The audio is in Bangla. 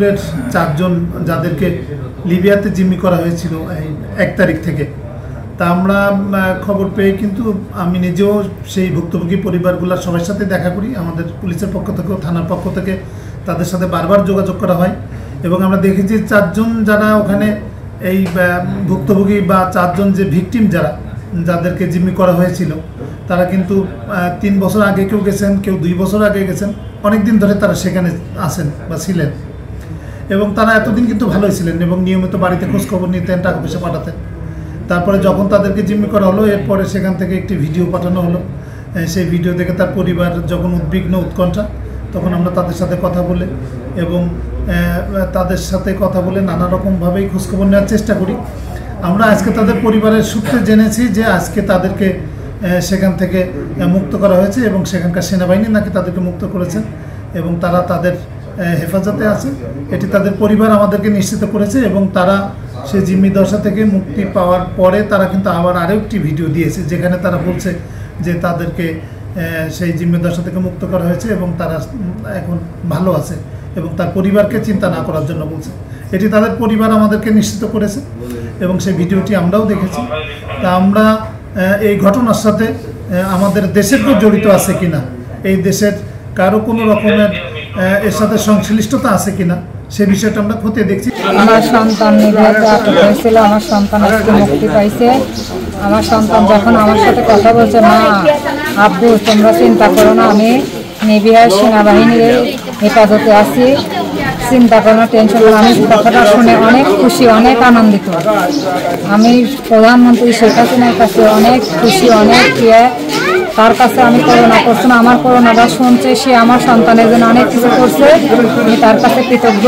ফরিদপুরের 4 জন যাদেরকে লিবিয়াতে জিম্মি করা হয়েছিল এই 1 তারিখ থেকে, তা আমরা খবর পেয়ে কিন্তু আমি নিজেও সেই ভুক্তভোগী পরিবারগুলোর সবার সাথে দেখা করি। আমাদের পুলিশের পক্ষ থেকে, থানার পক্ষ থেকে তাদের সাথে বারবার যোগাযোগ করা হয় এবং আমরা দেখেছি 4 জন যারা ওখানে এই ভুক্তভোগী বা 4 জন যে ভিকটিম যাদেরকে জিম্মি করা হয়েছিল, তারা কিন্তু 3 বছর আগে কেউ গেছেন, কেউ 2 বছর আগে গেছেন, অনেক দিন ধরে তারা সেখানে আছেন বা ছিলেন এবং তারা এতদিন কিন্তু ভালোই ছিলেন এবং নিয়মিত বাড়িতে খোঁজখবর নিতেন, টাকা পয়সা পাঠাতেন। তারপরে যখন তাদেরকে জিম্মি করা হলো, এরপরে সেখান থেকে একটি ভিডিও পাঠানো হলো। সেই ভিডিও দেখে তার পরিবার যখন উদ্বিগ্ন, উৎকণ্ঠা, তখন আমরা তাদের সাথে কথা বলে এবং নানা রকমভাবেই খোঁজখবর নেওয়ার চেষ্টা করি। আমরা আজকে তাদের পরিবারের সূত্রে জেনেছি যে আজকে তাদেরকে সেখান থেকে মুক্ত করা হয়েছে এবং সেখানকার সেনাবাহিনী নাকি তাদেরকে মুক্ত করেছেন এবং তারা তাদের হেফাজতে আছে। এটি তাদের পরিবার আমাদেরকে নিশ্চিত করেছে এবং তারা সেই জিম্মি দশা থেকে মুক্তি পাওয়ার পরে তারা কিন্তু আবার আরেকটি ভিডিও দিয়েছে, যেখানে তারা বলছে যে তাদেরকে সেই জিম্মি দশা থেকে মুক্ত করা হয়েছে এবং তারা এখন ভালো আছে এবং তার পরিবারকে চিন্তা না করার জন্য বলছে। এটি তাদের পরিবার আমাদেরকে নিশ্চিত করেছে এবং সেই ভিডিওটি আমরাও দেখেছি। তা আমরা এই ঘটনার সাথে আমাদের দেশের কেউ জড়িত আছে কিনা, এই দেশের কারো কোনো রকমের এর সাথে সংশ্লিষ্টতা আছে কিনা, সে বিষয়টা আমরা খতিয়ে দেখছি। আমার সন্তান নির্যাতিত আটক হয়েছিল, আমার সন্তান আজকে মুক্তি পাইছে। আমার সন্তান যখন আমার সাথে কথা বলছে, মা আব্বু তোমরা চিন্তা করো না, আমি নিবিয়ার সেনাবাহিনীর হেফাজতে আছি, চিন্তা করো না, টেনশন করো। আমি কথাটা শুনে অনেক খুশি, অনেক আনন্দিত। আমি প্রধানমন্ত্রী শেখ হাসিনার কাছে অনেক খুশি, অনেক তার কাছে আমি করোনা করছি না, আমার করোনাটা শুনছে, সে আমার সন্তানের জন্য অনেক কিছু করছে, আমি তার কাছে কৃতজ্ঞ।